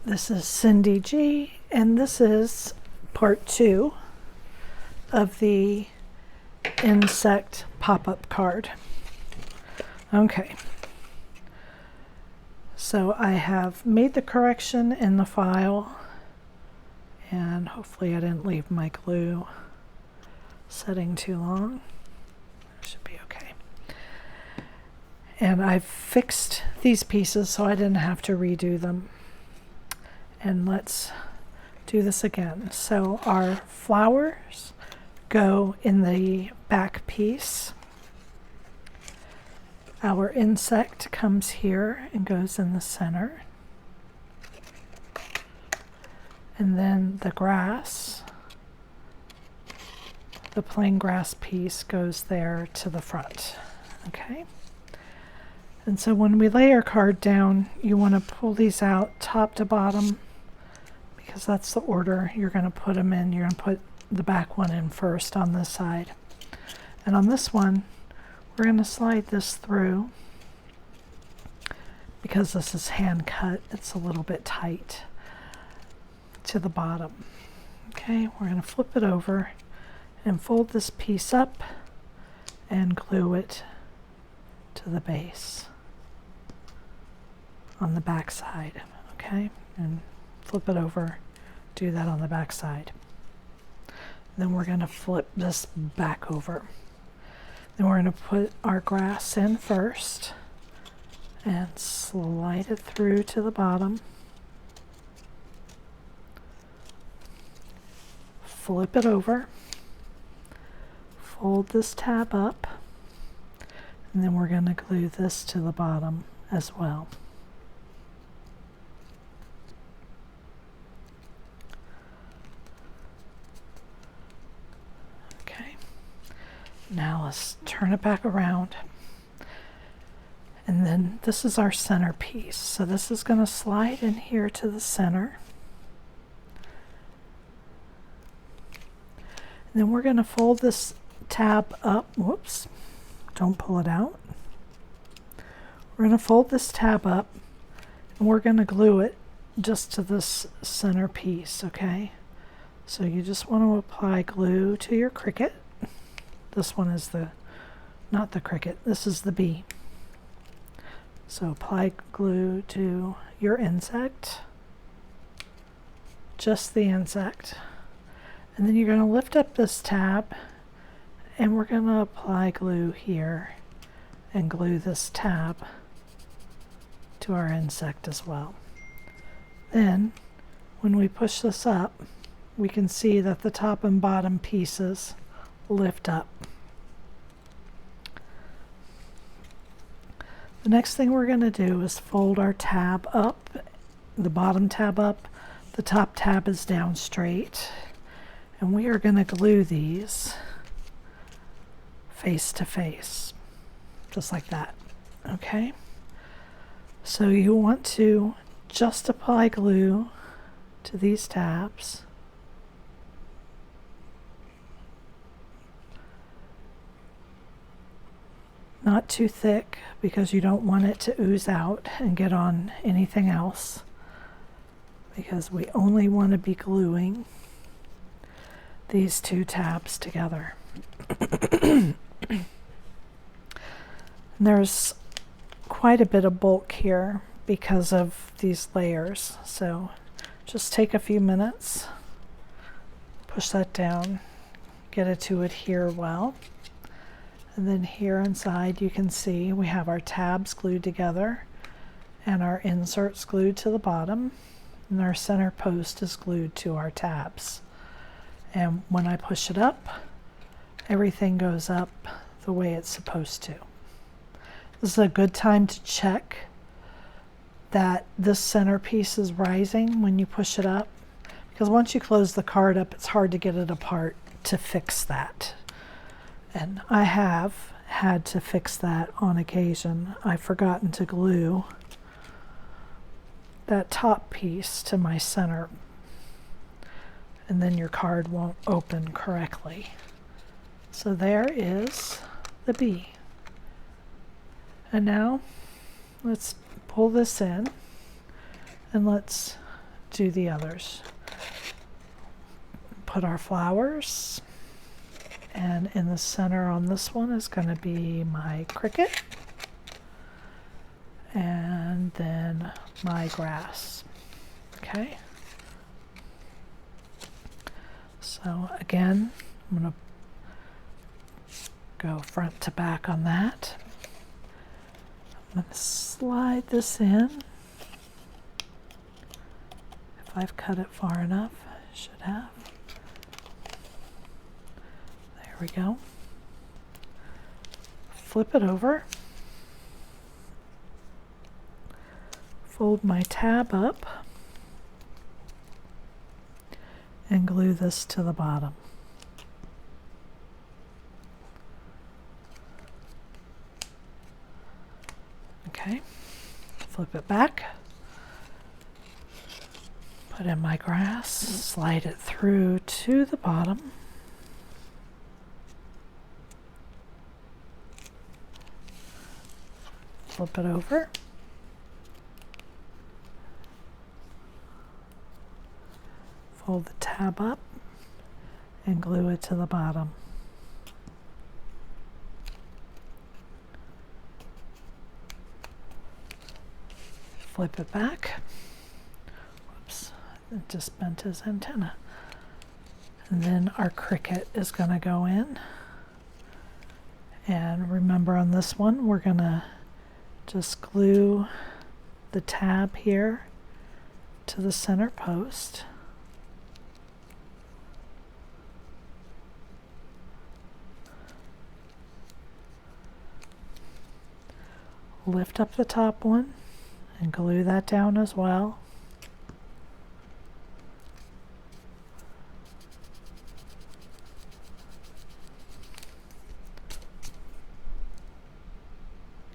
This is Cyndy G, and this is part 2 of the insect pop-up card. Okay, so I have made the correction in the file, and hopefully I didn't leave my glue setting too long. That should be okay. And I've fixed these pieces so I didn't have to redo them. And let's do this again. So our flowers go in the back piece. Our insect comes here and goes in the center. And then the grass, the plain grass piece, goes there to the front. Okay? And so when we lay our card down, you want to pull these out top to bottom, because that's the order you're going to put them in. You're going to put the back one in first on this side. And on this one, we're going to slide this through. Because this is hand cut, it's a little bit tight to the bottom. Okay, we're going to flip it over and fold this piece up and glue it to the base on the back side. Okay, and flip it over, do that on the back side. Then we're going to flip this back over. Then we're going to put our grass in first and slide it through to the bottom. Flip it over, fold this tab up, and then we're going to glue this to the bottom as well. Now let's turn it back around. And then this is our center piece. So this is going to slide in here to the center. And then we're going to fold this tab up. Whoops, don't pull it out. We're going to fold this tab up and we're going to glue it just to this center piece, okay? So you just want to apply glue to your Cricut. This one is not the Cricut, this is the bee. So apply glue to your insect, just the insect. And then you're going to lift up this tab and we're going to apply glue here and glue this tab to our insect as well. Then when we push this up, we can see that the top and bottom pieces lift up. The next thing we're going to do is fold our tab up, the bottom tab up, the top tab is down straight, and we are going to glue these face to face, just like that. Okay? So you want to just apply glue to these tabs. Not too thick, because you don't want it to ooze out and get on anything else, because we only want to be gluing these two tabs together. There's quite a bit of bulk here because of these layers, so just take a few minutes, push that down, get it to adhere well. And then here inside you can see we have our tabs glued together and our inserts glued to the bottom, and our center post is glued to our tabs. And when I push it up, everything goes up the way it's supposed to. This is a good time to check that this center piece is rising when you push it up, because once you close the card up, it's hard to get it apart to fix that. And I have had to fix that on occasion. I've forgotten to glue that top piece to my center, and then your card won't open correctly. So there is the bee. And now let's pull this in and let's do the others. Put our flowers, and in the center on this one is going to be my Cricut, and then my grass. Okay. So again, I'm going to go front to back on that. I'm going to slide this in. If I've cut it far enough, I should have. There we go. Flip it over. Fold my tab up and glue this to the bottom. Okay, flip it back, put in my grass, slide it through to the bottom. Flip it over. Fold the tab up and glue it to the bottom. Flip it back. Whoops, it just bent his antenna. And then our Cricut is going to go in. And remember on this one, we're going to just glue the tab here to the center post. Lift up the top one and glue that down as well.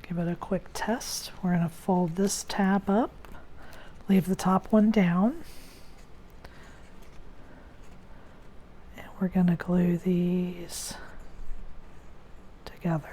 Give it a quick test. We're going to fold this tab up, leave the top one down, and we're going to glue these together.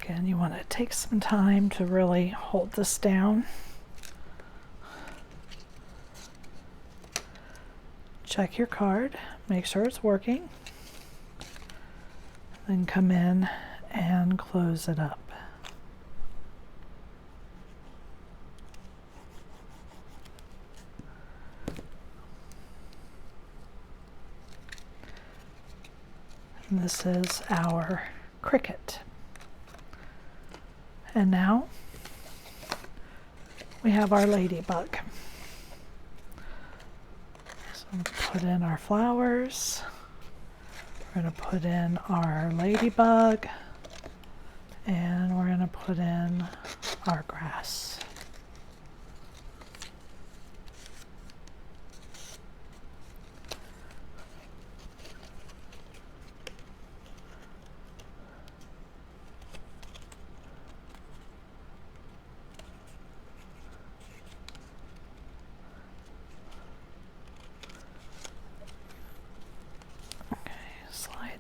Again, you want to take some time to really hold this down. Check your card, make sure it's working, then come in and close it up. And this is our Cricut. And now we have our ladybug. So I'm going to put in our flowers. We're going to put in our ladybug. And we're going to put in our grass.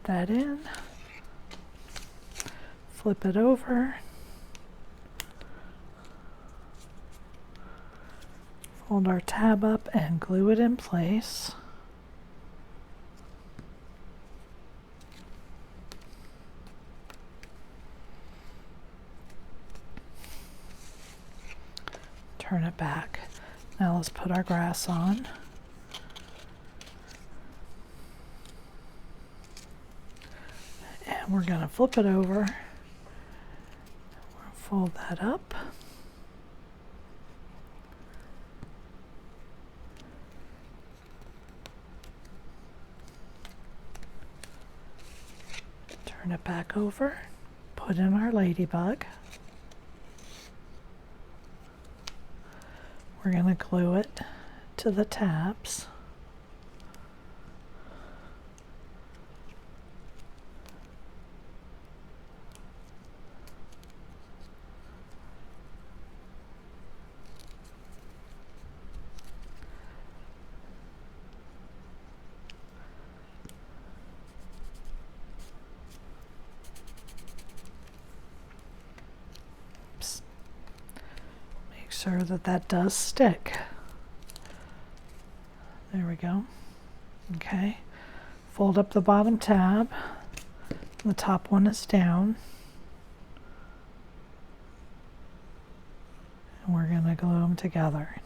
That in, flip it over, fold our tab up and glue it in place. Turn it back. Now let's put our grass on. We're going to flip it over, we'll fold that up, turn it back over, put in our ladybug. We're going to glue it to the tabs. sure that that does stick. There we go. Okay. Fold up the bottom tab. The top one is down. And we're going to glue them together.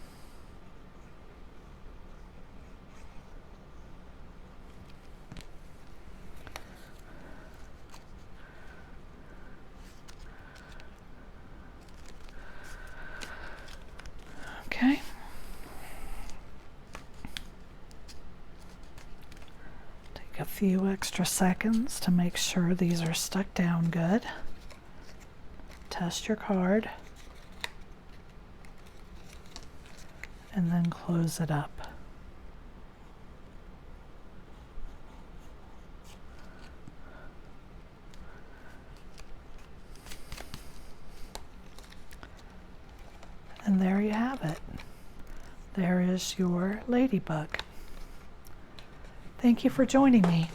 Okay. Take a few extra seconds to make sure these are stuck down good. Test your card. And then close it up. And there you have it. There is your ladybug. Thank you for joining me.